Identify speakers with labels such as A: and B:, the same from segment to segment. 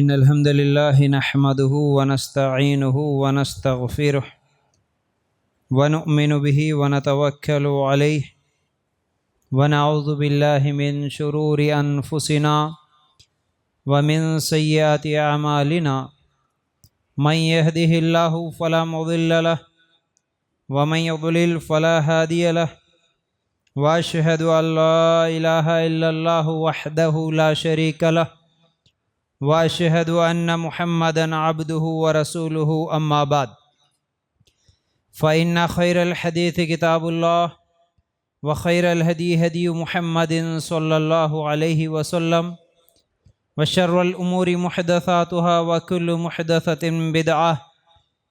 A: إن الحمد لله نحمده ونستعينه ونستغفره ونؤمن به ونتوكل عليه ونعوذ بالله من شرور أنفسنا ومن سيئات أعمالنا من يهده الله فلا مضل له ومن يضلل فلا هادي له وأشهد أن لا إله إلا الله وحده لا شريك له وأشهد أن محمدًا عبده ورسوله أما بعد فإن خير الحديث كتاب الله وخير الهدي هدي محمد صلى الله عليه وسلم وشر الأمور محدثاتها وكل محدثة بدعة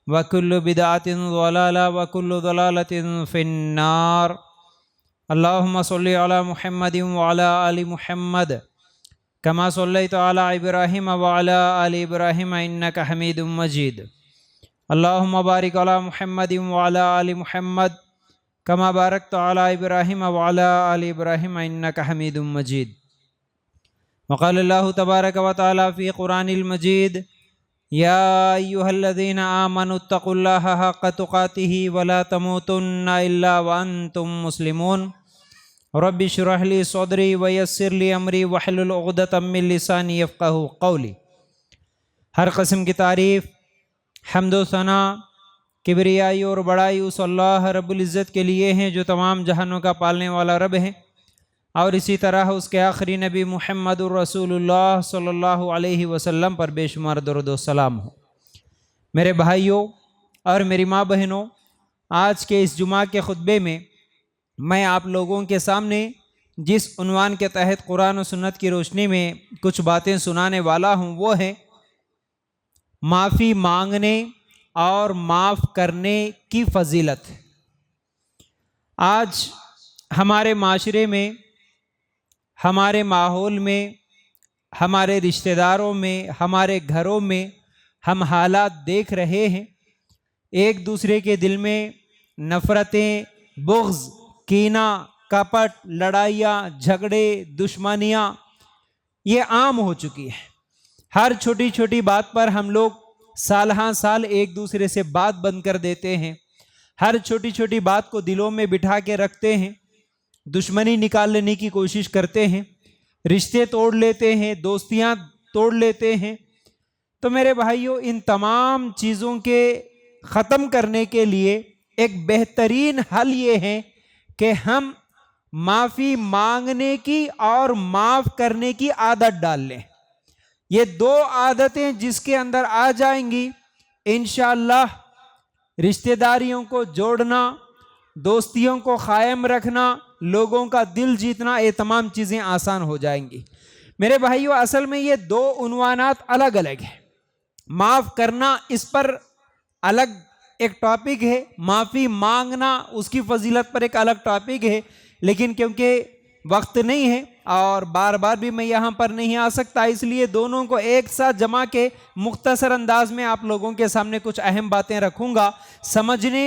A: وكل بدعة ضلالة وكل ضلالة في النار اللهم صل على محمد وعلى آل محمد كما صليت على إبراهيم وعلى آل إبراهيم إنك حميد مجيد اللهم بارك على محمد وعلى آل محمد كما باركت على إبراهيم وعلى آل إبراهيم إنك حميد مجيد وقال الله تبارك وتعالى في قرآن المجيد يا أيها الذين آمنوا اتقوا الله حق تقاته ولا تموتن إلا وأنتم مسلمون رب اشرح لي صدري ويسر لي امری واحلل عقدۃ من لسانی یفقہوا قولی۔ ہر قسم کی تعریف، حمد و ثنا، کبریائی اور بڑائی اس اللہ رب العزت کے لیے ہیں جو تمام جہانوں کا پالنے والا رب ہے، اور اسی طرح اس کے آخری نبی محمد الرسول اللہ صلی اللہ علیہ وسلم پر بے شمار درود و سلام ہو۔ میرے بھائیوں اور میری ماں بہنوں، آج کے اس جمعہ کے خطبے میں میں آپ لوگوں کے سامنے جس عنوان کے تحت قرآن و سنت کی روشنی میں کچھ باتیں سنانے والا ہوں وہ ہے معافی مانگنے اور معاف کرنے کی فضیلت۔ آج ہمارے معاشرے میں، ہمارے ماحول میں، ہمارے رشتہ داروں میں، ہمارے گھروں میں ہم حالات دیکھ رہے ہیں۔ ایک دوسرے کے دل میں نفرتیں، بغض، کینہ، کپٹ، لڑائیاں، جھگڑے، دشمنیاں یہ عام ہو چکی ہے۔ ہر چھوٹی چھوٹی بات پر ہم لوگ سال ہاں سال ایک دوسرے سے بات بند کر دیتے ہیں، ہر چھوٹی چھوٹی بات کو دلوں میں بٹھا کے رکھتے ہیں، دشمنی نکال لینے کی کوشش کرتے ہیں، رشتے توڑ لیتے ہیں، دوستیاں توڑ لیتے ہیں۔ تو میرے بھائیوں، ان تمام چیزوں کے ختم کرنے کے لیے ایک بہترین حل یہ ہے کہ ہم معافی مانگنے کی اور معاف کرنے کی عادت ڈال لیں۔ یہ دو عادتیں جس کے اندر آ جائیں گی، انشاءاللہ رشتہ داریوں کو جوڑنا، دوستیوں کو قائم رکھنا، لوگوں کا دل جیتنا، یہ تمام چیزیں آسان ہو جائیں گی۔ میرے بھائیوں، اصل میں یہ دو عنوانات الگ الگ ہیں۔ معاف کرنا اس پر الگ ایک ٹاپک ہے، معافی مانگنا اس کی فضیلت پر ایک الگ ٹاپک ہے، لیکن کیونکہ وقت نہیں ہے اور بار بار بھی میں یہاں پر نہیں آ سکتا، اس لیے دونوں کو ایک ساتھ جمع کے مختصر انداز میں آپ لوگوں کے سامنے کچھ اہم باتیں رکھوں گا۔ سمجھنے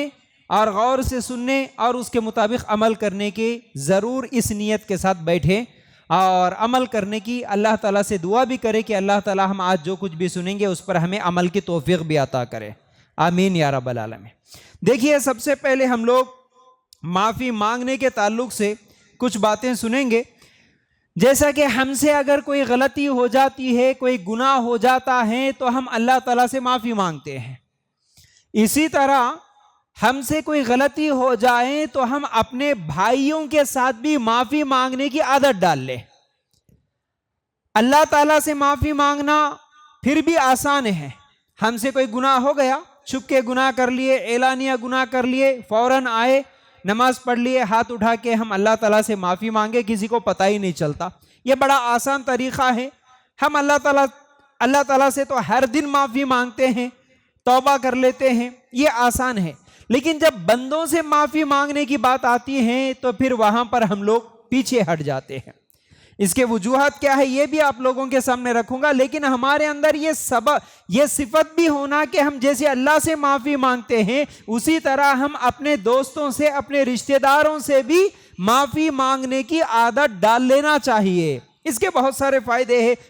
A: اور غور سے سننے اور اس کے مطابق عمل کرنے کی ضرور اس نیت کے ساتھ بیٹھیں اور عمل کرنے کی اللہ تعالیٰ سے دعا بھی کرے کہ اللہ تعالیٰ ہم آج جو کچھ بھی سنیں گے اس پر ہمیں عمل کی توفیق بھی عطا کرے، آمین یا رب العالمین۔ دیکھیے، سب سے پہلے ہم لوگ معافی مانگنے کے تعلق سے کچھ باتیں سنیں گے۔ جیسا کہ ہم سے اگر کوئی غلطی ہو جاتی ہے، کوئی گناہ ہو جاتا ہے تو ہم اللہ تعالیٰ سے معافی مانگتے ہیں۔ اسی طرح ہم سے کوئی غلطی ہو جائے تو ہم اپنے بھائیوں کے ساتھ بھی معافی مانگنے کی عادت ڈال لیں۔ اللہ تعالیٰ سے معافی مانگنا پھر بھی آسان ہے۔ ہم سے کوئی گناہ ہو گیا، چھپ کے گناہ کر لیے، اعلانیہ گناہ کر لیے، فوراً آئے، نماز پڑھ لیے، ہاتھ اٹھا کے ہم اللہ تعالیٰ سے معافی مانگے، کسی کو پتہ ہی نہیں چلتا۔ یہ بڑا آسان طریقہ ہے۔ ہم اللہ تعالیٰ سے تو ہر دن معافی مانگتے ہیں، توبہ کر لیتے ہیں، یہ آسان ہے۔ لیکن جب بندوں سے معافی مانگنے کی بات آتی ہے تو پھر وہاں پر ہم لوگ پیچھے ہٹ جاتے ہیں۔ اس کے وجوہات کیا ہے یہ بھی آپ لوگوں کے سامنے رکھوں گا، لیکن ہمارے اندر یہ صفت بھی ہونا کہ ہم جیسے اللہ سے معافی مانگتے ہیں اسی طرح ہم اپنے دوستوں سے، اپنے رشتہ داروں سے بھی معافی مانگنے کی عادت ڈال لینا چاہیے۔ اس کے بہت سارے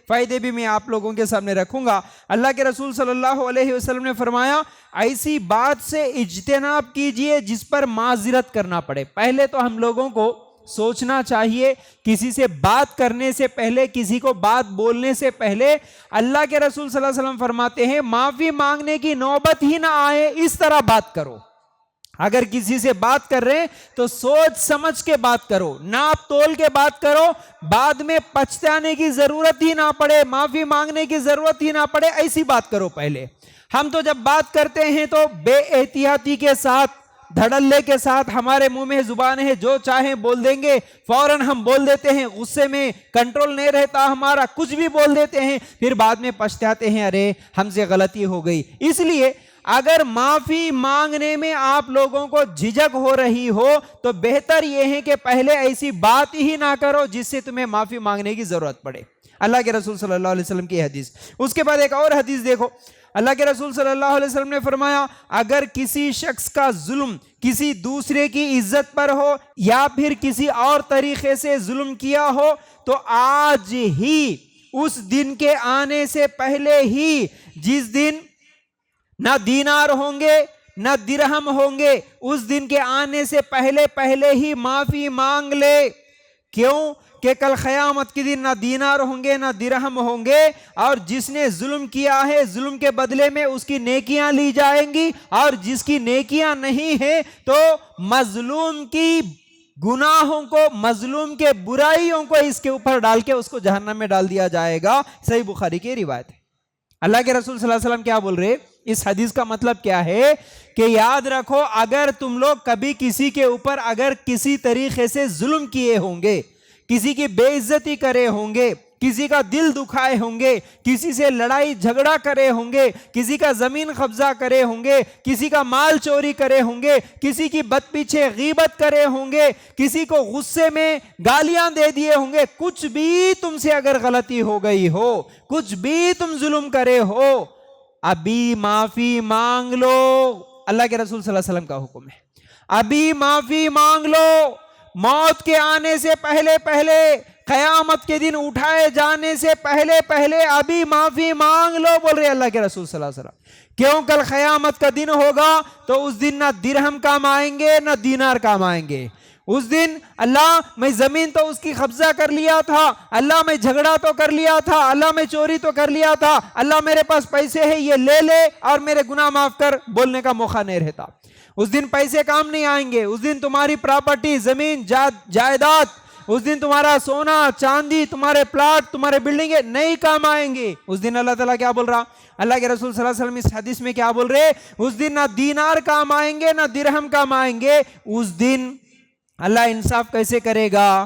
A: فائدے بھی میں آپ لوگوں کے سامنے رکھوں گا۔ اللہ کے رسول صلی اللہ علیہ وسلم نے فرمایا ایسی بات سے اجتناب کیجئے جس پر معذرت کرنا پڑے۔ پہلے تو ہم لوگوں کو سوچنا چاہیے کسی سے بات کرنے سے پہلے، کسی کو بات بولنے سے پہلے، اللہ کے رسول صلی اللہ علیہ وسلم فرماتے ہیں معافی مانگنے کی نوبت ہی نہ آئے اس طرح بات کرو۔ اگر کسی سے بات کر رہے ہیں تو سوچ سمجھ کے بات کرو، ناپ تول کے بات کرو، بعد میں پچھتانے کی ضرورت ہی نہ پڑے، معافی مانگنے کی ضرورت ہی نہ پڑے، ایسی بات کرو پہلے۔ ہم تو جب بات کرتے ہیں تو بے احتیاطی کے ساتھ، دھڑلے کے ساتھ، ہمارے منہ میں زبان ہے، جو چاہیں بول دیں گے، فوراً ہم بول دیتے ہیں، غصے میں کنٹرول نہیں رہتا ہمارا، کچھ بھی بول دیتے ہیں، پھر بعد میں پچھتاتے ہیں ارے ہم سے غلطی ہو گئی۔ اس لیے اگر معافی مانگنے میں آپ لوگوں کو جھجک ہو رہی ہو تو بہتر یہ ہے کہ پہلے ایسی بات ہی نہ کرو جس سے تمہیں معافی مانگنے کی ضرورت پڑے۔ اللہ کے رسول صلی اللہ علیہ وسلم کی حدیث۔ اس کے بعد ایک اور حدیث دیکھو، اللہ کے رسول صلی اللہ علیہ وسلم نے فرمایا اگر کسی شخص کا ظلم کسی دوسرے کی عزت پر ہو یا پھر کسی اور طریقے سے ظلم کیا ہو تو آج ہی، اس دن کے آنے سے پہلے ہی، جس دن نہ دینار ہوں گے نہ درہم ہوں گے، اس دن کے آنے سے پہلے ہی معافی مانگ لے۔ کیوں کہ کل قیامت کے دن نہ دینار ہوں گے نہ درہم ہوں گے، اور جس نے ظلم کیا ہے ظلم کے بدلے میں اس کی نیکیاں لی جائیں گی، اور جس کی نیکیاں نہیں ہیں تو مظلوم کی گناہوں کو، مظلوم کے برائیوں کو اس کے اوپر ڈال کے اس کو جہنم میں ڈال دیا جائے گا۔ صحیح بخاری کی روایت ہے۔ اللہ کے رسول صلی اللہ علیہ وسلم کیا بول رہے؟ اس حدیث کا مطلب کیا ہے کہ یاد رکھو اگر تم لوگ کبھی کسی کے اوپر اگر کسی طریقے سے ظلم کیے ہوں گے، کسی کی بے عزتی کرے ہوں گے، کسی کا دل دکھائے ہوں گے، کسی سے لڑائی جھگڑا کرے ہوں گے، کسی کا زمین قبضہ کرے ہوں گے، کسی کا مال چوری کرے ہوں گے، کسی کی بد پیچھے غیبت کرے ہوں گے، کسی کو غصے میں گالیاں دے دیے ہوں گے، کچھ بھی تم سے اگر غلطی ہو گئی ہو، کچھ بھی تم ظلم کرے ہو، ابھی معافی مانگ لو۔ اللہ کے رسول صلی اللہ علیہ وسلم کا حکم ہے، ابھی معافی مانگ لو۔ موت کے آنے سے پہلے، قیامت کے دن اٹھائے جانے سے پہلے ابھی معافی مانگ لو، بول رہے اللہ کے رسول صلی اللہ علیہ وسلم۔ کیوں؟ کل قیامت کا دن ہوگا تو اس دن نہ درہم کام آئیں گے نہ دینار کام آئیں گے۔ اس دن اللہ میں زمین تو اس کی قبضہ کر لیا تھا، اللہ میں جھگڑا تو کر لیا تھا، اللہ میں چوری تو کر لیا تھا، اللہ میرے پاس پیسے ہیں یہ لے لے اور میرے گناہ معاف کر، بولنے کا موقع نہیں رہتا۔ اس دن پیسے کام نہیں آئیں گے، اس دن تمہاری پراپرٹی، زمین جائیداد، اس دن تمہارا سونا چاندی، تمہارے پلاٹ، تمہارے بلڈنگیں نہیں کام آئیں گے۔ اس دن اللہ تعالیٰ کیا بول رہا؟ اللہ کے رسول صلی اللہ علیہ وسلم اس حدیث میں کیا بول رہے؟ اس دن نہ دینار کام آئیں گے نہ درہم کام آئیں گے۔ اس دن اللہ انصاف کیسے کرے گا؟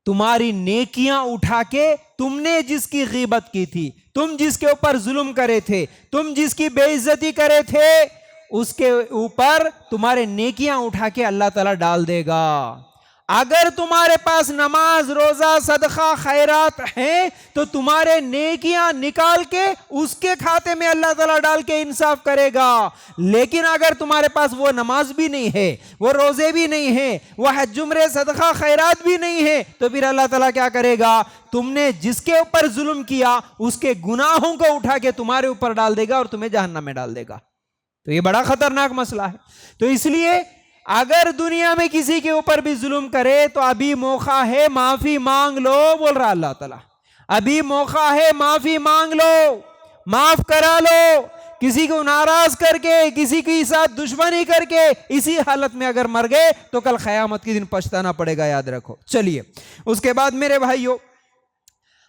A: تمہاری نیکیاں اٹھا کے، تم نے جس کی غیبت کی تھی، تم جس کے اوپر ظلم کرے تھے، تم جس کی بے عزتی کرے تھے، اس کے اوپر تمہارے نیکیاں اٹھا کے اللہ تعالیٰ ڈال دے گا۔ اگر تمہارے پاس نماز، روزہ، صدقہ، خیرات ہیں تو تمہارے نیکیاں نکال کے اس کے کھاتے میں اللہ تعالیٰ ڈال کے انصاف کرے گا۔ لیکن اگر تمہارے پاس وہ نماز بھی نہیں ہے، وہ روزے بھی نہیں ہیں، وہ حج عمرے صدقہ خیرات بھی نہیں ہے، تو پھر اللہ تعالیٰ کیا کرے گا؟ تم نے جس کے اوپر ظلم کیا اس کے گناہوں کو اٹھا کے تمہارے اوپر ڈال دے گا اور تمہیں جہنم میں ڈال دے گا۔ تو یہ بڑا خطرناک مسئلہ ہے۔ تو اس لیے اگر دنیا میں کسی کے اوپر بھی ظلم کرے تو ابھی موقع ہے، معافی مانگ لو، بول رہا اللہ تعالیٰ، ابھی موقع ہے، معافی مانگ لو، معاف کرا لو۔ کسی کو ناراض کر کے، کسی کے ساتھ دشمنی کر کے اسی حالت میں اگر مر گئے تو کل قیامت کے دن پچھتانا پڑے گا، یاد رکھو۔ چلیے اس کے بعد میرے بھائیوں،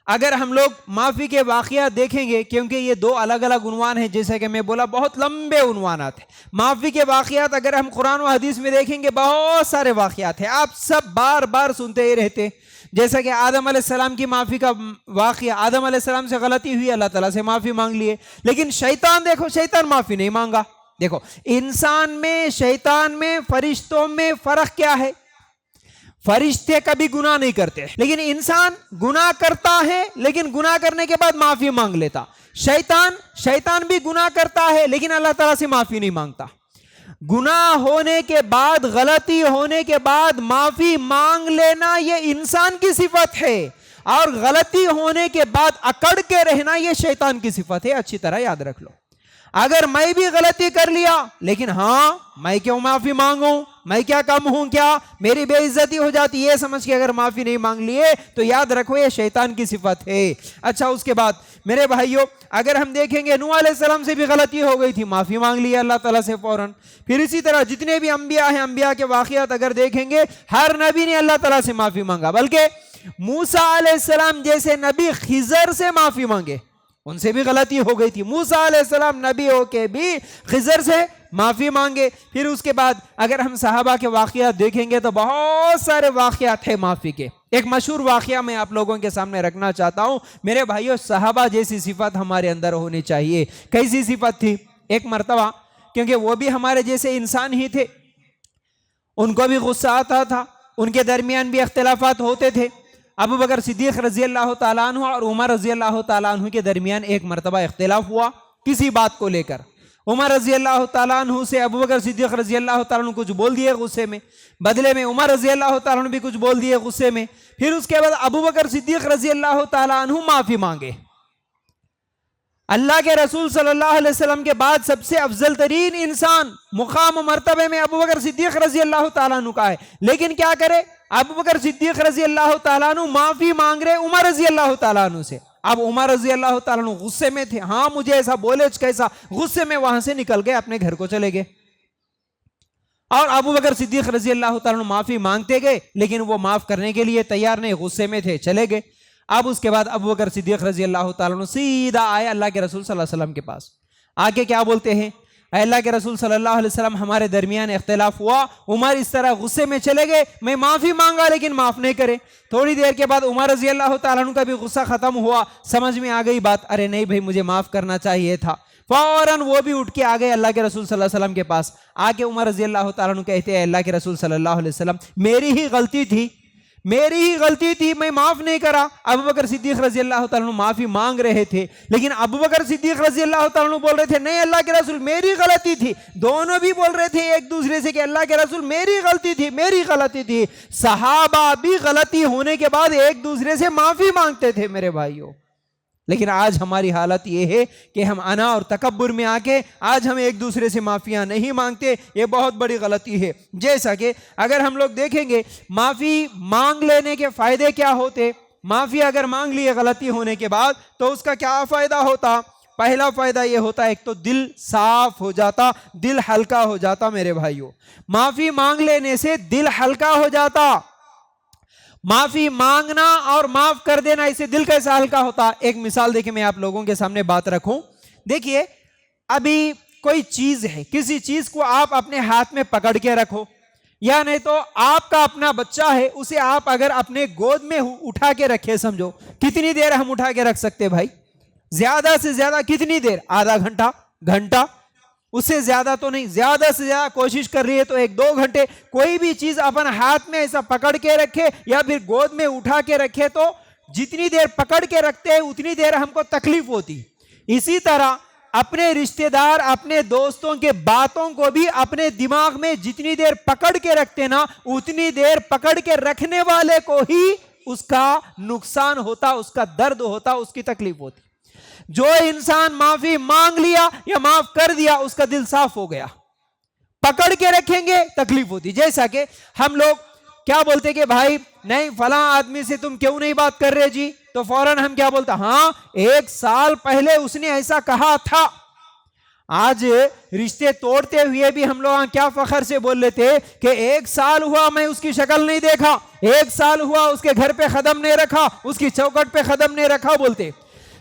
A: اگر ہم لوگ معافی کے واقعات دیکھیں گے، کیونکہ یہ دو الگ الگ عنوان ہیں، جیسا کہ میں بولا بہت لمبے عنوانات ہیں۔ معافی کے واقعات اگر ہم قرآن و حدیث میں دیکھیں گے بہت سارے واقعات ہیں، آپ سب بار بار سنتے ہی رہتے، جیسا کہ آدم علیہ السلام کی معافی کا واقعہ، آدم علیہ السلام سے غلطی ہوئی، اللہ تعالیٰ سے معافی مانگ لیے، لیکن شیطان دیکھو، شیطان معافی نہیں مانگا۔ دیکھو انسان میں، شیطان میں، فرشتوں میں فرق کیا ہے؟ فرشتے کبھی گناہ نہیں کرتے لیکن انسان گناہ کرتا ہے، لیکن گناہ کرنے کے بعد معافی مانگ لیتا۔ شیطان بھی گناہ کرتا ہے لیکن اللہ تعالیٰ سے معافی نہیں مانگتا۔ گناہ ہونے کے بعد، غلطی ہونے کے بعد معافی مانگ لینا یہ انسان کی صفت ہے، اور غلطی ہونے کے بعد اکڑ کے رہنا یہ شیطان کی صفت ہے، اچھی طرح یاد رکھ لو۔ اگر میں بھی غلطی کر لیا لیکن ہاں میں کیوں معافی مانگوں، میں کیا کم ہوں، کیا میری بے عزتی ہو جاتی، یہ سمجھ کے اگر معافی نہیں مانگ لیے تو یاد رکھو یہ شیطان کی صفت ہے۔ اچھا اس کے بعد میرے بھائیوں اگر ہم دیکھیں گے نوح علیہ السلام سے بھی غلطی ہو گئی تھی، معافی مانگ لی اللہ تعالیٰ سے فوراً۔ پھر اسی طرح جتنے بھی انبیاء ہیں، انبیاء کے واقعات اگر دیکھیں گے ہر نبی نے اللہ تعالیٰ سے معافی مانگا، بلکہ موسیٰ علیہ السلام جیسے نبی خضر سے معافی مانگے، ان سے بھی غلطی ہو گئی تھی، موسیٰ علیہ السلام نبی ہو کے بھی خضر سے معافی مانگے۔ پھر اس کے بعد اگر ہم صحابہ کے واقعات دیکھیں گے تو بہت سارے واقعات ہیں معافی کے۔ ایک مشہور واقعہ میں آپ لوگوں کے سامنے رکھنا چاہتا ہوں، میرے بھائیوں صحابہ جیسی صفت ہمارے اندر ہونی چاہیے۔ کیسی صفت تھی؟ ایک مرتبہ کیونکہ وہ بھی ہمارے جیسے انسان ہی تھے، ان کو بھی غصہ آتا تھا، ان کے درمیان بھی اختلافات ہوتے تھے۔ ابو بکر صدیق رضی اللہ تعالیٰ عنہ اور عمر رضی اللہ تعالیٰ عنہ کے درمیان ایک مرتبہ اختلاف ہوا کسی بات کو لے کر۔ عمر رضی اللہ تعالیٰ عنہ سے ابو بکر صدیق رضی اللہ تعالیٰ عنہ کچھ بول دیے غصے میں، بدلے میں عمر رضی اللہ تعالیٰ عنہ بھی کچھ بول دیے غصے میں۔ پھر اس کے بعد ابو بکر صدیق رضی اللہ تعالیٰ عنہ معافی مانگے۔ اللہ کے رسول صلی اللہ علیہ وسلم کے بعد سب سے افضل ترین انسان مقام و مرتبے میں ابو بکر صدیق رضی اللہ تعالیٰ عنہ کا ہے، لیکن کیا کرے ابو بکر صدیق رضی اللہ تعالیٰ عنہ معافی مانگ رہے عمر رضی اللہ تعالیٰ عنہ سے۔ اب عمر رضی اللہ تعالیٰ عنہ غصے میں تھے، ہاں مجھے ایسا بولے کیسا، غصے میں وہاں سے نکل گئے، اپنے گھر کو چلے گئے۔ اور ابو بکر صدیق رضی اللہ تعالیٰ عنہ معافی مانگتے گئے لیکن وہ معاف کرنے کے لیے تیار نہیں، غصے میں تھے، چلے گئے۔ اب اس کے بعد ابو بکر صدیق رضی اللہ تعالیٰ عنہ سیدھا آئے اللہ کے رسول صلی اللہ علیہ وسلم کے پاس، آ کے کیا بولتے ہیں، اے اللہ کے رسول صلی اللہ علیہ وسلم ہمارے درمیان اختلاف ہوا، عمر اس طرح غصے میں چلے گئے، میں معافی مانگا لیکن معاف نہیں کرے۔ تھوڑی دیر کے بعد عمر رضی اللہ تعالیٰ عنہ کا بھی غصہ ختم ہوا، سمجھ میں آ گئی بات، ارے نہیں بھائی مجھے معاف کرنا چاہیے تھا۔ فوراً وہ بھی اٹھ کے آ گئے اللہ کے رسول صلی اللہ علیہ وسلم کے پاس، آ کے عمر رضی اللہ تعالیٰ عنہ کہتے ہیں اللہ کے رسول صلی اللہ علیہ وسلم میری ہی غلطی تھی، میں معاف نہیں کرا۔ ابو بکر صدیق رضی اللہ تعالیٰ عنہ معافی مانگ رہے تھے لیکن ابو بکر صدیق رضی اللہ تعالیٰ عنہ بول رہے تھے نہیں اللہ کے رسول میری غلطی تھی، دونوں بھی بول رہے تھے ایک دوسرے سے کہ اللہ کے رسول میری غلطی تھی۔ صحابہ بھی غلطی ہونے کے بعد ایک دوسرے سے معافی مانگتے تھے میرے بھائیوں، لیکن آج ہماری حالت یہ ہے کہ ہم انا اور تکبر میں آ کے آج ہم ایک دوسرے سے معافیاں نہیں مانگتے، یہ بہت بڑی غلطی ہے۔ جیسا کہ اگر ہم لوگ دیکھیں گے معافی مانگ لینے کے فائدے کیا ہوتے، معافی اگر مانگ لیے غلطی ہونے کے بعد تو اس کا کیا فائدہ ہوتا؟ پہلا فائدہ یہ ہوتا ہے ایک تو دل صاف ہو جاتا، دل ہلکا ہو جاتا میرے بھائیوں، معافی مانگ لینے سے دل ہلکا ہو جاتا۔ معافی مانگنا اور معاف کر دینا اسے دل کیسا ہلکا ہوتا؟ ایک مثال دیکھیں میں آپ لوگوں کے سامنے بات رکھوں، دیکھیے ابھی کوئی چیز ہے، کسی چیز کو آپ اپنے ہاتھ میں پکڑ کے رکھو، یا نہیں تو آپ کا اپنا بچہ ہے اسے آپ اگر اپنے گود میں اٹھا کے رکھے، سمجھو کتنی دیر ہم اٹھا کے رکھ سکتے بھائی؟ زیادہ سے زیادہ کتنی دیر؟ آدھا گھنٹہ، اس سے زیادہ تو نہیں، زیادہ سے زیادہ کوشش کر رہی ہے تو 1-2 گھنٹے۔ کوئی بھی چیز اپن ہاتھ میں ایسا پکڑ کے رکھے یا پھر گود میں اٹھا کے رکھے تو جتنی دیر پکڑ کے رکھتے ہیں اتنی دیر ہم کو تکلیف ہوتی۔ اسی طرح اپنے رشتہ دار، اپنے دوستوں کے باتوں کو بھی اپنے دماغ میں جتنی دیر پکڑ کے رکھتے نا اتنی دیر پکڑ کے رکھنے والے کو ہی اس کا نقصان ہوتا، اس کا درد ہوتا، اس کی تکلیف ہوتی۔ جو انسان معافی مانگ لیا یا معاف کر دیا اس کا دل صاف ہو گیا، پکڑ کے رکھیں گے تکلیف ہوتی۔ جیسا کہ ہم لوگ کیا بولتے کہ بھائی نہیں فلاں آدمی سے تم کیوں نہیں بات کر رہے جی، تو فوراً ہم کیا بولتا، ہاں 1 سال پہلے اس نے ایسا کہا تھا۔ آج رشتے توڑتے ہوئے بھی ہم لوگ کیا فخر سے بول لیتے کہ 1 سال ہوا میں اس کی شکل نہیں دیکھا، 1 سال ہوا اس کے گھر پہ قدم نہیں رکھا، اس کی چوکھٹ پہ قدم نہیں رکھا بولتے۔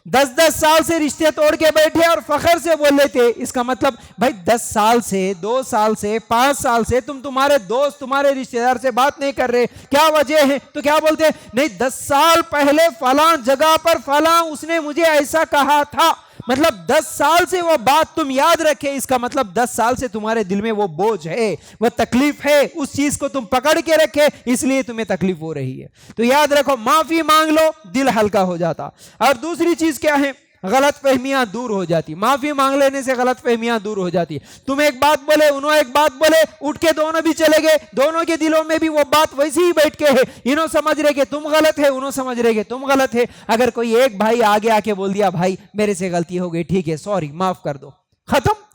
A: 10 سال سے رشتے توڑ کے بیٹھے اور فخر سے بول لیتے، اس کا مطلب بھائی 10 سال سے 2 سال سے 5 سال سے تمہارے دوست تمہارے رشتے دار سے بات نہیں کر رہے، کیا وجہ ہے؟ تو کیا بولتے نہیں 10 سال پہلے فلاں جگہ پر فلاں اس نے مجھے ایسا کہا تھا، مطلب 10 سال سے وہ بات تم یاد رکھے، اس کا مطلب 10 سال سے تمہارے دل میں وہ بوجھ ہے، وہ تکلیف ہے، اس چیز کو تم پکڑ کے رکھے اس لیے تمہیں تکلیف ہو رہی ہے۔ تو یاد رکھو معافی مانگ لو دل ہلکا ہو جاتا۔ اور دوسری چیز کیا ہے؟ غلط فہمیاں دور ہو جاتی، معافی مانگ لینے سے غلط فہمیاں دور ہو جاتی. تم ایک بات بولے، انہوں ایک بات بولے، اٹھ کے دونوں بھی چلے گئے، دونوں کے دلوں میں بھی وہ بات ویسی ہی بیٹھ کے ہے، انہوں سمجھ رہے کہ تم غلط ہے، انہوں سمجھ رہے کہ تم غلط ہے. اگر کوئی ایک بھائی آگے آ کے بول دیا بھائی میرے سے غلطی ہو گئی، ٹھیک ہے سوری معاف کر دو، ختم،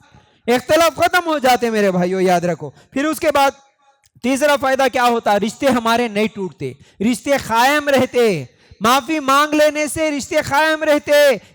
A: اختلاف ختم ہو جاتے میرے بھائیو، یاد رکھو. پھر اس کے بعد تیسرا فائدہ کیا ہوتا؟ رشتے ہمارے نہیں ٹوٹتے، رشتے قائم رہتے. معافی مانگ لینے سے رشتے قائم رہتے،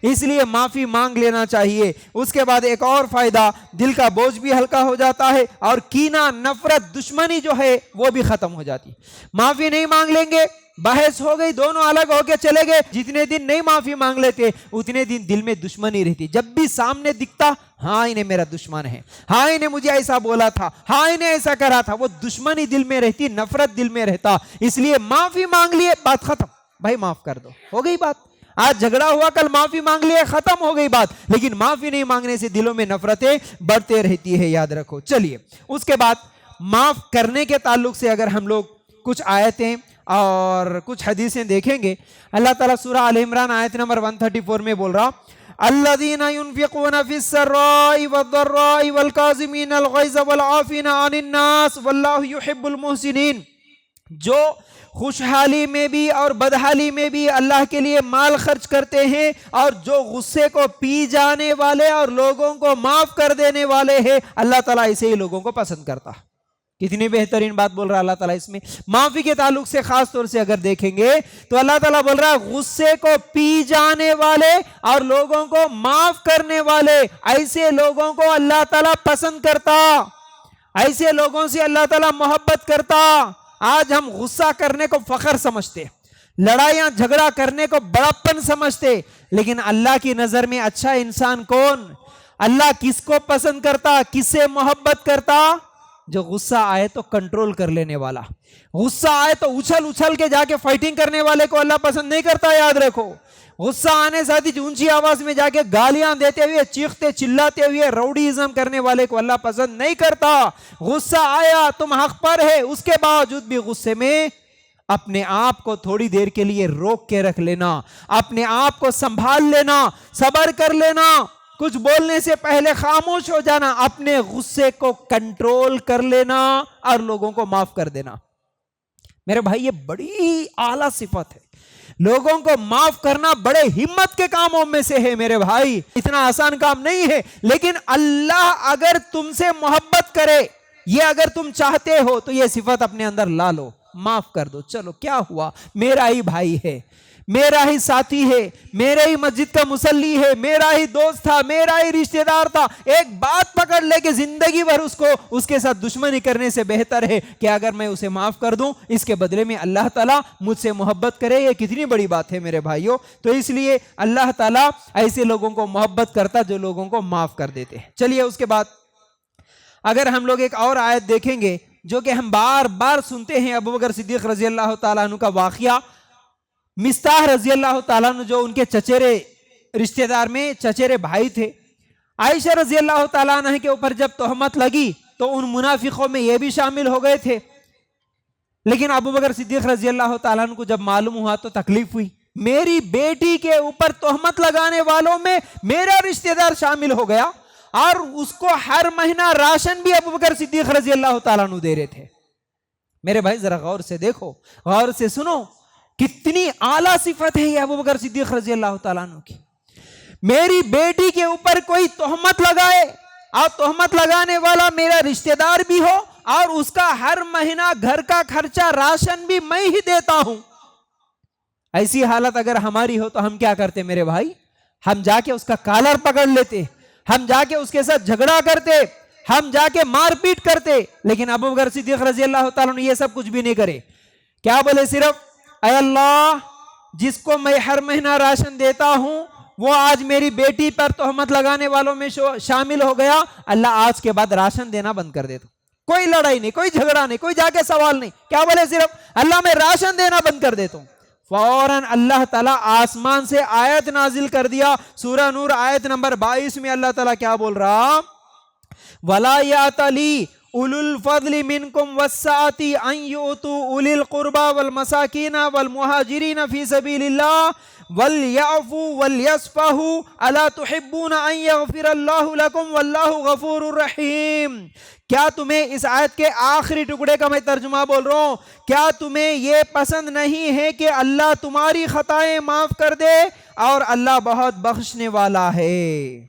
A: اس لیے معافی مانگ لینا چاہیے. اس کے بعد ایک اور فائدہ، دل کا بوجھ بھی ہلکا ہو جاتا ہے اور کینہ، نفرت، دشمنی جو ہے وہ بھی ختم ہو جاتی. معافی نہیں مانگ لیں گے، بحث ہو گئی، دونوں الگ ہو کے چلے گئے، جتنے دن نہیں معافی مانگ لیتے اتنے دن دل میں دشمنی رہتی. جب بھی سامنے دکھتا ہاں انہیں میرا دشمن ہے، ہاں انہیں مجھے ایسا بولا تھا، ہاں انہیں ایسا کرا تھا، وہ دشمنی دل میں رہتی، نفرت دل میں رہتا. اس لیے معافی مانگ لیے، بات ختم، بھائی معاف کر دو، ہو گئی بات. آج جھگڑا ہوا، کل معافی مانگ لیے، ختم ہو گئی بات. لیکن معافی نہیں مانگنے سے دلوں میں نفرتیں بڑھتے رہتی ہے، یاد رکھو. چلیے اس کے بعد معاف کرنے کے تعلق سے اگر ہم لوگ کچھ آیتیں اور کچھ حدیثیں دیکھیں گے، اللہ تعالیٰ سورہ آل عمران آیت نمبر 134 میں بول رہا الذین ينفقون فی السراء والضراء والکاظمین الغیظ والعافین عن الناس واللہ یحب المحسنین. جو خوشحالی میں بھی اور بدحالی میں بھی اللہ کے لیے مال خرچ کرتے ہیں اور جو غصے کو پی جانے والے اور لوگوں کو معاف کر دینے والے ہیں، اللہ تعالیٰ ایسے ہی لوگوں کو پسند کرتا. کتنی بہترین بات بول رہا اللہ تعالیٰ اس میں. معافی کے تعلق سے خاص طور سے اگر دیکھیں گے تو اللہ تعالیٰ بول رہا ہے غصے کو پی جانے والے اور لوگوں کو معاف کرنے والے، ایسے لوگوں کو اللہ تعالیٰ پسند کرتا، ایسے لوگوں سے اللہ تعالیٰ محبت کرتا. آج ہم غصہ کرنے کو فخر سمجھتے، لڑائیاں جھگڑا کرنے کو بڑاپن سمجھتے، لیکن اللہ کی نظر میں اچھا انسان کون؟ اللہ کس کو پسند کرتا، کس سے محبت کرتا؟ جو غصہ آئے تو کنٹرول کر لینے والا، غصہ آئے تو اچھل اچھل کے جا کے فائٹنگ کرنے والے کو اللہ پسند نہیں کرتا. یاد رکھو، غصہ آنے ساتھ ہی اونچی آواز میں جا کے گالیاں دیتے ہوئے، چیختے چلاتے ہوئے روڈیزم کرنے والے کو اللہ پسند نہیں کرتا. غصہ آیا، تم حق پر ہے، اس کے باوجود بھی غصے میں اپنے آپ کو تھوڑی دیر کے لیے روک کے رکھ لینا، اپنے آپ کو سنبھال لینا، صبر کر لینا، کچھ بولنے سے پہلے خاموش ہو جانا، اپنے غصے کو کنٹرول کر لینا اور لوگوں کو معاف کر دینا. میرے بھائی یہ بڑی اعلیٰ صفت ہے. لوگوں کو معاف کرنا بڑے ہمت کے کاموں میں سے ہے میرے بھائی، اتنا آسان کام نہیں ہے. لیکن اللہ اگر تم سے محبت کرے، یہ اگر تم چاہتے ہو تو یہ صفت اپنے اندر لا لو، معاف کر دو. چلو کیا ہوا، میرا ہی بھائی ہے، میرا ہی ساتھی ہے، میرے ہی مسجد کا مصلی ہے، میرا ہی دوست تھا، میرا ہی رشتہ دار تھا. ایک بات پکڑ لے کہ زندگی بھر اس کے ساتھ دشمنی کرنے سے بہتر ہے کہ اگر میں اسے معاف کر دوں، اس کے بدلے میں اللہ تعالیٰ مجھ سے محبت کرے. یہ کتنی بڑی بات ہے میرے بھائیوں. تو اس لیے اللہ تعالیٰ ایسے لوگوں کو محبت کرتا جو لوگوں کو معاف کر دیتے ہیں. چلیے اس کے بعد اگر ہم لوگ ایک اور آیت دیکھیں گے جو کہ ہم بار بار سنتے ہیں، ابوبکر صدیق رضی اللہ تعالیٰ عنہ کا واقعہ. مستاح رضی اللہ تعالیٰ عنہ جو ان کے چچیرے رشتہ دار میں چچیرے بھائی تھے، عائشہ رضی اللہ تعالیٰ عنہ کے اوپر جب تہمت لگی تو ان منافقوں میں یہ بھی شامل ہو گئے تھے. لیکن ابوبکر صدیق رضی اللہ تعالیٰ عنہ کو جب معلوم ہوا تو تکلیف ہوئی. میری بیٹی کے اوپر تہمت لگانے والوں میں میرا رشتہ دار شامل ہو گیا اور اس کو ہر مہینہ راشن بھی ابوبکر صدیق رضی اللہ تعالیٰ عنہ دے رہے تھے. میرے بھائی ذرا غور سے دیکھو، غور سے سنو، کتنی اعلیٰ صفت ہے یہ ابوبکر صدیق رضی اللہ تعالیٰ عنہ کی. میری بیٹی کے اوپر کوئی تہمت لگائے اور تہمت لگانے والا میرا رشتہ دار بھی ہو اور اس کا ہر مہینہ گھر کا خرچہ راشن بھی میں ہی دیتا ہوں. ایسی حالت اگر ہماری ہو تو ہم کیا کرتے میرے بھائی؟ ہم جا کے اس کا کالر پکڑ لیتے، ہم جا کے اس کے ساتھ جھگڑا کرتے، ہم جا کے مار پیٹ کرتے. لیکن ابوبکر صدیق رضی اللہ تعالیٰ عنہ یہ سب کچھ بھی نہیں کرے. کیا بولے؟ صرف اے اللہ، جس کو میں ہر مہینہ راشن دیتا ہوں وہ آج میری بیٹی پر تہمت لگانے والوں میں شامل ہو گیا، اللہ آج کے بعد راشن دینا بند کر دیتا. کوئی لڑائی نہیں، کوئی جھگڑا نہیں، کوئی جا کے سوال نہیں. کیا بولے؟ صرف اللہ میں راشن دینا بند کر دیتا ہوں. فوراً اللہ تعالیٰ آسمان سے آیت نازل کر دیا. سورہ نور آیت نمبر 22 میں اللہ تعالیٰ کیا بول رہا؟ وَلَا يَأْتَلِي اولو الفضل منکم والسعۃ ان یؤتوا اولی القربى والمساکین والمہاجرین فی سبیل اللہ ولیعفوا ولیصفحوا الا تحبون ان یغفر اللہ لکم واللہ غفور الرحیم۔ کیا تمہیں اس آیت کے آخری ٹکڑے کا میں ترجمہ بول رہا ہوں، کیا تمہیں یہ پسند نہیں ہے کہ اللہ تمہاری خطائیں معاف کر دے اور اللہ بہت بخشنے والا ہے؟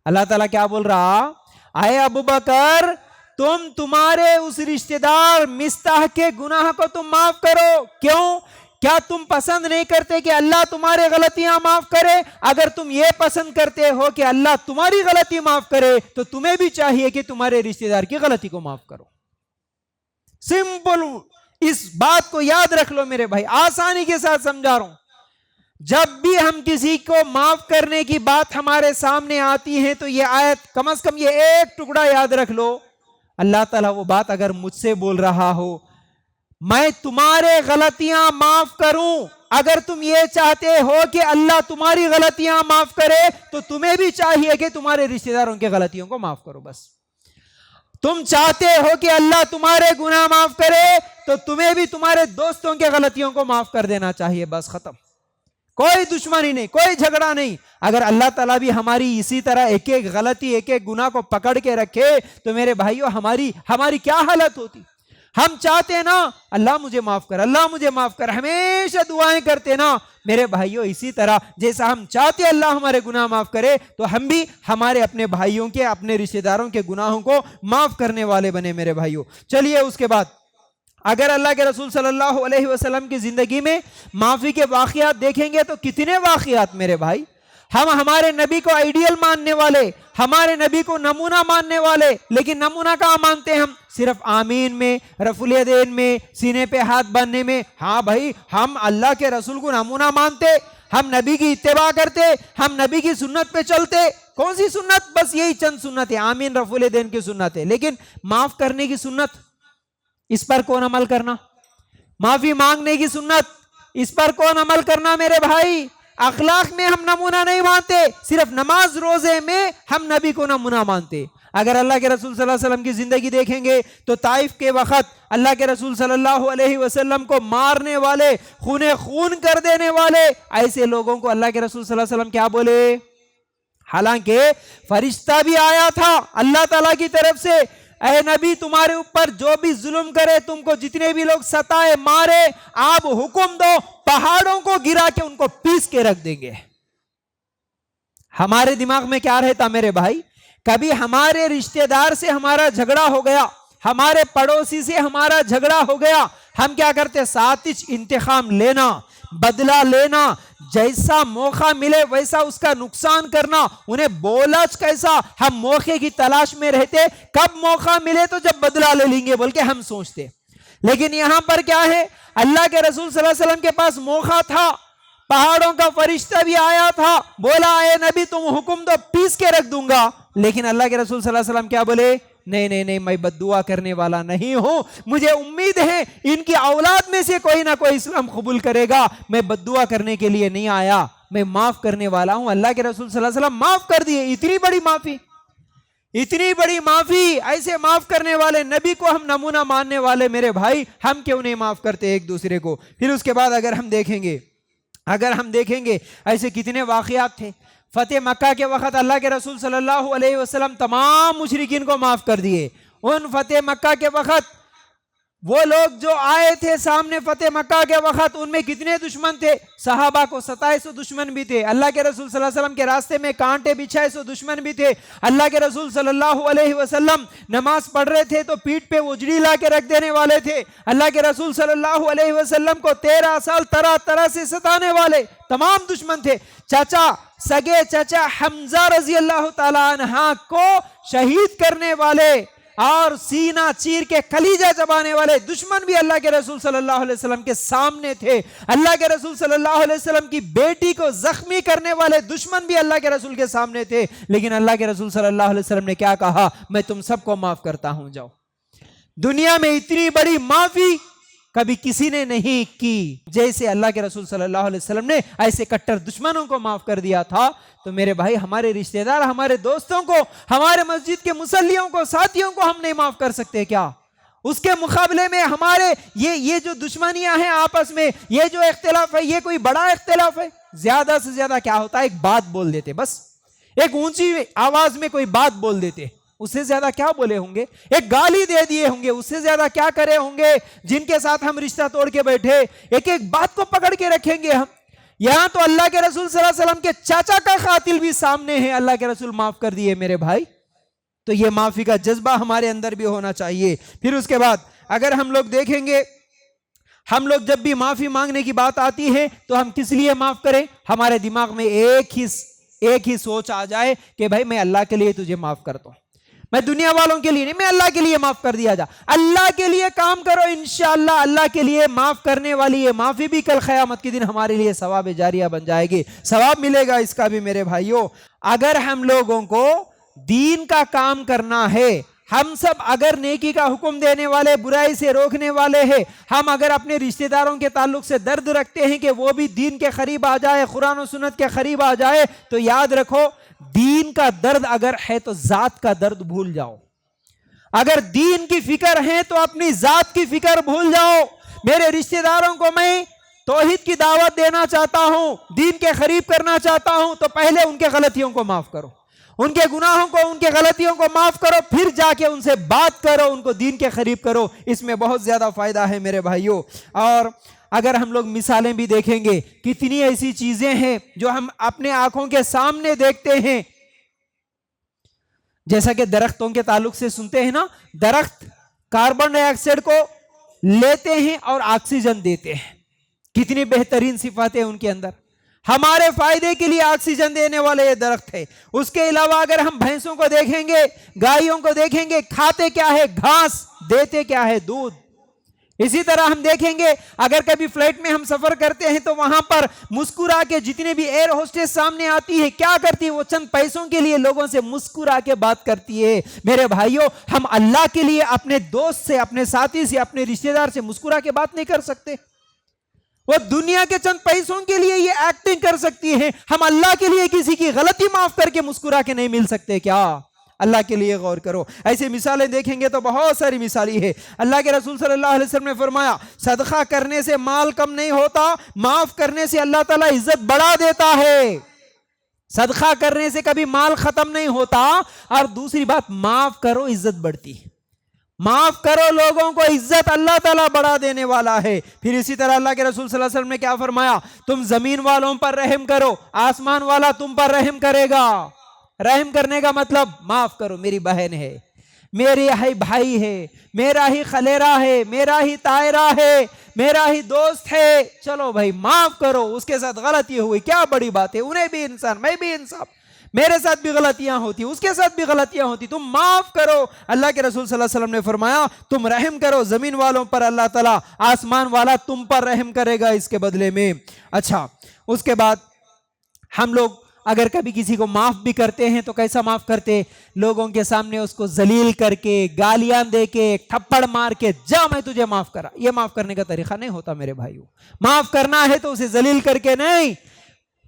A: اللہ تعالیٰ کیا بول رہا؟ اے ابو بکر، تم تمہارے اس رشتہ دار مستح کے گناہ کو تم معاف کرو۔ کیوں؟ کیا تم پسند نہیں کرتے کہ اللہ تمہارے غلطیاں معاف کرے؟ اگر تم یہ پسند کرتے ہو کہ اللہ تمہاری غلطی معاف کرے تو تمہیں بھی چاہیے کہ تمہارے رشتہ دار کی غلطی کو معاف کرو۔ سمپل، اس بات کو یاد رکھ لو میرے بھائی، آسانی کے ساتھ سمجھا رہا ہوں۔ جب بھی ہم کسی کو معاف کرنے کی بات ہمارے سامنے آتی ہے تو یہ آیت کم از کم یہ ایک ٹکڑا یاد رکھ لو۔ اللہ تعالیٰ وہ بات اگر مجھ سے بول رہا ہو، میں تمہارے غلطیاں معاف کروں، اگر تم یہ چاہتے ہو کہ اللہ تمہاری غلطیاں معاف کرے تو تمہیں بھی چاہیے کہ تمہارے رشتہ داروں کی غلطیوں کو معاف کرو۔ بس تم چاہتے ہو کہ اللہ تمہارے گناہ معاف کرے تو تمہیں بھی تمہارے دوستوں کی غلطیوں کو معاف کر دینا چاہیے۔ بس ختم، کوئی دشمنی نہیں، کوئی جھگڑا نہیں۔ اگر اللہ تعالیٰ بھی ہماری اسی طرح ایک ایک غلطی، ایک ایک گناہ کو پکڑ کے رکھے تو میرے بھائیوں ہماری کیا حالت ہوتی؟ ہم چاہتے نا اللہ مجھے معاف کر، اللہ مجھے معاف کر، ہمیشہ دعائیں کرتے نا میرے بھائیوں۔ اسی طرح جیسا ہم چاہتے اللہ ہمارے گناہ معاف کرے تو ہم بھی ہمارے اپنے بھائیوں کے، اپنے رشتہ داروں کے گناہوں کو معاف کرنے والے بنے میرے بھائیوں۔ چلیے اس کے بعد اگر اللہ کے رسول صلی اللہ علیہ وسلم کی زندگی میں معافی کے واقعات دیکھیں گے تو کتنے واقعات میرے بھائی۔ ہم ہمارے نبی کو آئیڈیل ماننے والے، ہمارے نبی کو نمونہ ماننے والے، لیکن نمونہ کہاں مانتے ہم؟ صرف آمین میں، رفع الیدین میں، سینے پہ ہاتھ باندھنے میں۔ ہاں بھائی، ہم اللہ کے رسول کو نمونہ مانتے، ہم نبی کی اتباع کرتے، ہم نبی کی سنت پہ چلتے۔ کون سی سنت؟ بس یہی چند سنت ہے، آمین رفع الیدین کی سنت ہے۔ لیکن معاف کرنے کی سنت، اس پر کون عمل کرنا؟ معافی مانگنے کی سنت، اس پر کون عمل کرنا میرے بھائی؟ اخلاق میں ہم نمونہ نہیں مانتے، صرف نماز روزے میں ہم نبی کو نمونہ مانتے۔ اگر اللہ کے رسول صلی اللہ علیہ وسلم کی زندگی دیکھیں گے تو طائف کے وقت اللہ کے رسول صلی اللہ علیہ وسلم کو مارنے والے، خون کر دینے والے ایسے لوگوں کو اللہ کے رسول صلی اللہ علیہ وسلم کیا بولے؟ حالانکہ فرشتہ بھی آیا تھا اللہ تعالیٰ کی طرف سے، اے نبی تمہارے اوپر جو بھی ظلم کرے، تم کو جتنے بھی لوگ ستائے مارے، آپ حکم دو پہاڑوں کو گرا کے ان کو پیس کے رکھ دیں گے۔ ہمارے دماغ میں کیا رہتا میرے بھائی؟ کبھی ہمارے رشتہ دار سے ہمارا جھگڑا ہو گیا، ہمارے پڑوسی سے ہمارا جھگڑا ہو گیا، ہم کیا کرتے؟ ساتھ انتقام لینا، بدلہ لینا، جیسا موقع ملے ویسا اس کا نقصان کرنا، انہیں بولچ کیسا، ہم موقع کی تلاش میں رہتے، کب موقع ملے تو جب بدلہ لے لیں گے بول کے ہم سوچتے۔ لیکن یہاں پر کیا ہے؟ اللہ کے رسول صلی اللہ علیہ وسلم کے پاس موقع تھا، پہاڑوں کا فرشتہ بھی آیا تھا، بولا اے نبی تم حکم دو پیس کے رکھ دوں گا، لیکن اللہ کے رسول صلی اللہ علیہ وسلم کیا بولے؟ نہیں، میں بد دعا کرنے والا نہیں ہوں، مجھے امید ہے ان کی اولاد میں سے کوئی نہ کوئی اسلام قبول کرے گا، میں بد دعا کرنے کے لیے نہیں آیا، میں معاف کرنے والا ہوں۔ اللہ کے رسول صلی اللہ علیہ وسلم معاف کر دیے۔ اتنی بڑی معافی، اتنی بڑی معافی، ایسے معاف کرنے والے نبی کو ہم نمونہ ماننے والے میرے بھائی، ہم کیوں نہیں معاف کرتے ایک دوسرے کو؟ پھر اس کے بعد اگر ہم دیکھیں گے ایسے کتنے واقعات تھے۔ فتح مکہ کے وقت اللہ کے رسول صلی اللہ علیہ وسلم تمام مشرکین کو معاف کر دیے۔ ان فتح مکہ کے وقت وہ لوگ جو آئے تھے سامنے فتح مکہ کے وقت، ان میں کتنے دشمن تھے؟ صحابہ کو 2700 دشمن بھی تھے، اللہ کے رسول صلی اللہ علیہ وسلم کے راستے میں کانٹے بچھائے 100 دشمن بھی تھے۔ اللہ کے رسول صلی اللہ علیہ وسلم نماز پڑھ رہے تھے تو پیٹھ پہ اجڑی لا کے رکھ دینے والے تھے۔ اللہ کے رسول صلی اللہ علیہ وسلم کو 13 سال طرح طرح سے ستانے والے تمام دشمن تھے۔ سگے چچا حمزہ رضی اللہ تعالیٰ عنہ کو شہید کرنے والے اور سینہ چیر کے کلیجہ چبانے والے دشمن بھی اللہ کے رسول صلی اللہ علیہ وسلم کے سامنے تھے۔ اللہ کے رسول صلی اللہ علیہ وسلم کی بیٹی کو زخمی کرنے والے دشمن بھی اللہ کے رسول کے سامنے تھے، لیکن اللہ کے رسول صلی اللہ علیہ وسلم نے کیا کہا؟ میں تم سب کو معاف کرتا ہوں، جاؤ۔ دنیا میں اتنی بڑی معافی کبھی کسی نے نہیں کی، جیسے اللہ کے رسول صلی اللہ علیہ وسلم نے ایسے کٹر دشمنوں کو معاف کر دیا تھا، تو میرے بھائی ہمارے رشتہ دار، ہمارے دوستوں کو، ہمارے مسجد کے مصلیوں کو، ساتھیوں کو ہم نہیں معاف کر سکتے کیا؟ اس کے مقابلے میں ہمارے یہ جو دشمنیاں ہیں آپس میں، یہ جو اختلاف ہے، یہ کوئی بڑا اختلاف ہے؟ زیادہ سے زیادہ کیا ہوتا ہے، ایک بات بول دیتے، بس ایک اونچی آواز میں کوئی بات بول دیتے، اس سے زیادہ کیا بولے ہوں گے؟ ایک گالی دے دیے ہوں گے، اس سے زیادہ کیا کرے ہوں گے؟ جن کے ساتھ ہم رشتہ توڑ کے بیٹھے، ایک ایک بات کو پکڑ کے رکھیں گے ہم۔ یہاں تو اللہ کے رسول صلی اللہ علیہ وسلم کے چاچا کا قاتل بھی سامنے ہے، اللہ کے رسول معاف کر دیے میرے بھائی۔ تو یہ معافی کا جذبہ ہمارے اندر بھی ہونا چاہیے۔ پھر اس کے بعد اگر ہم لوگ دیکھیں گے، ہم لوگ جب بھی معافی مانگنے کی بات آتی ہے تو ہم کس لیے معاف کریں؟ ہمارے دماغ میں ایک ہی سوچ آ جائے کہ بھائی میں اللہ کے لیے تجھے معاف کرتا ہوں، میں دنیا والوں کے لیے نہیں، میں اللہ کے لیے معاف کر دیا جا۔ اللہ کے لیے کام کرو، انشاءاللہ اللہ کے لیے معاف کرنے والی یہ معافی بھی کل قیامت کے دن ہمارے لیے ثواب جاریہ بن جائے گی، ثواب ملے گا اس کا بھی میرے بھائیوں۔ اگر ہم لوگوں کو دین کا کام کرنا ہے، ہم سب اگر نیکی کا حکم دینے والے، برائی سے روکنے والے ہیں، ہم اگر اپنے رشتہ داروں کے تعلق سے درد رکھتے ہیں کہ وہ بھی دین کے قریب آ جائے، قرآن و سنت کے قریب آ جائے، تو یاد رکھو دین کا درد اگر ہے تو ذات کا درد بھول جاؤ۔ اگر دین کی فکر ہے تو اپنی ذات کی فکر بھول جاؤ۔ میرے رشتہ داروں کو میں توحید کی دعوت دینا چاہتا ہوں، دین کے قریب کرنا چاہتا ہوں، تو پہلے ان کے غلطیوں کو معاف کرو، ان کے گناہوں کو، ان کے غلطیوں کو معاف کرو، پھر جا کے ان سے بات کرو، ان کو دین کے قریب کرو۔ اس میں بہت زیادہ فائدہ ہے میرے بھائیوں۔ اور اگر ہم لوگ مثالیں بھی دیکھیں گے، کتنی ایسی چیزیں ہیں جو ہم اپنے آنکھوں کے سامنے دیکھتے ہیں، جیسا کہ درختوں کے تعلق سے سنتے ہیں نا، درخت کاربن ڈائی آکسائڈ کو لیتے ہیں اور آکسیجن دیتے ہیں، کتنی بہترین صفاتیں ان کے اندر، ہمارے فائدے کے لیے آکسیجن دینے والے یہ درخت ہے۔ اس کے علاوہ اگر ہم بھینسوں کو دیکھیں گے، گائیوں کو دیکھیں گے، کھاتے کیا ہے؟ گھاس، دیتے کیا ہے؟ دودھ۔ اسی طرح ہم دیکھیں گے اگر کبھی فلائٹ میں ہم سفر کرتے ہیں تو وہاں پر مسکرا کے جتنے بھی ایئر ہوسٹس سامنے آتی ہے، کیا کرتی ہے؟ وہ چند پیسوں کے لیے لوگوں سے مسکرا کے بات کرتی ہے۔ میرے بھائیوں، ہم اللہ کے لیے اپنے دوست سے، اپنے ساتھی سے، اپنے رشتہ دار سے مسکرا کے بات نہیں کر سکتے؟ وہ دنیا کے چند پیسوں کے لیے یہ ایکٹنگ کر سکتی ہے، ہم اللہ کے لیے کسی کی غلطی معاف کر کے مسکرا کے نہیں مل سکتے کیا؟ اللہ کے لیے غور کرو۔ ایسی مثالیں دیکھیں گے تو بہت ساری مثالیں ہیں۔ اللہ کے رسول صلی اللہ علیہ وسلم نے فرمایا، صدقہ کرنے سے مال کم نہیں ہوتا، معاف کرنے سے اللہ تعالیٰ عزت بڑھا دیتا ہے۔ صدقہ کرنے سے کبھی مال ختم نہیں ہوتا، اور دوسری بات، معاف کرو عزت بڑھتی ہے، معاف کرو لوگوں کو، عزت اللہ تعالیٰ بڑھا دینے والا ہے۔ پھر اسی طرح اللہ کے رسول صلی اللہ علیہ وسلم نے کیا فرمایا؟ تم زمین والوں پر رحم کرو، آسمان والا تم پر رحم کرے گا۔ رحم کرنے کا مطلب معاف کرو، میری بہن ہے، میرے ہی بھائی ہے، میرا ہی خلیرا ہے، میرا ہی طائرہ ہے، میرا ہی دوست ہے، چلو بھائی معاف کرو، اس کے ساتھ غلطی ہوئی، کیا بڑی بات ہے، انہیں بھی انسان، میں بھی انسان، میرے ساتھ بھی غلطیاں ہوتی، اس کے ساتھ بھی غلطیاں ہوتی، تم معاف کرو۔ اللہ کے رسول صلی اللہ علیہ وسلم نے فرمایا، تم رحم کرو زمین والوں پر، اللہ تعالیٰ آسمان والا تم پر رحم کرے گا اس کے بدلے میں۔ اچھا، اس کے بعد ہم لوگ اگر کبھی کسی کو معاف بھی کرتے ہیں تو کیسا معاف کرتے؟ لوگوں کے سامنے اس کو ذلیل کر کے، گالیاں دے کے، تھپڑ مار کے، جا میں تجھے معاف کرا، یہ معاف کرنے کا طریقہ نہیں ہوتا میرے بھائیوں۔ معاف کرنا ہے تو اسے ذلیل کر کے نہیں،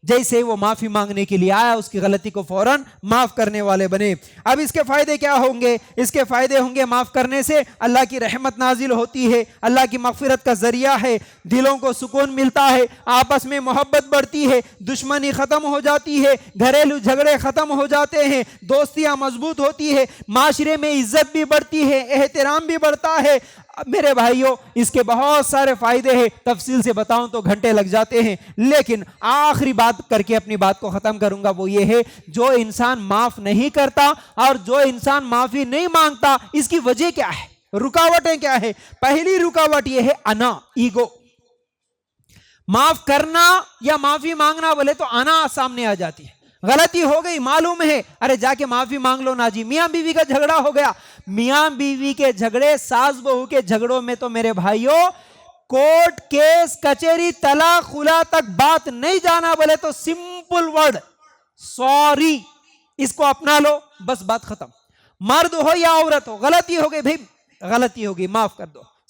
A: جیسے وہ معافی مانگنے کے لیے آیا، اس کی غلطی کو فوراً معاف کرنے والے بنے۔ اب اس کے فائدے کیا ہوں گے؟ اس کے فائدے ہوں گے، معاف کرنے سے اللہ کی رحمت نازل ہوتی ہے، اللہ کی مغفرت کا ذریعہ ہے، دلوں کو سکون ملتا ہے، آپس میں محبت بڑھتی ہے، دشمنی ختم ہو جاتی ہے، گھریلو جھگڑے ختم ہو جاتے ہیں، دوستیاں مضبوط ہوتی ہے، معاشرے میں عزت بھی بڑھتی ہے، احترام بھی بڑھتا ہے۔ میرے بھائیوں، اس کے بہت سارے فائدے ہیں، تفصیل سے بتاؤں تو گھنٹے لگ جاتے ہیں، لیکن آخری بات کر کے اپنی بات کو ختم کروں گا، وہ یہ ہے، جو انسان معاف نہیں کرتا اور جو انسان معافی نہیں مانگتا، اس کی وجہ کیا ہے؟ رکاوٹیں کیا ہے؟ پہلی رکاوٹ یہ ہے انا، ایگو۔ معاف کرنا یا معافی مانگنا بولے تو انا سامنے آ جاتی ہے، غلطی ہو گئی معلوم ہے، ارے جا کے معافی مانگ لو نا جی۔ میاں بیوی کا جھگڑا ہو گیا، میاں بیوی کے جھگڑے، ساس بہو کے جھگڑوں میں تو میرے بھائیوں کورٹ کیس کچہری طلاق خلا تک بات نہیں جانا، بولے تو سمپل ورڈ سوری، اس کو اپنا لو، بس بات ختم۔ مرد ہو یا عورت ہو، غلطی ہو گئی بھائی، غلطی ہو گئی، معاف کر دو،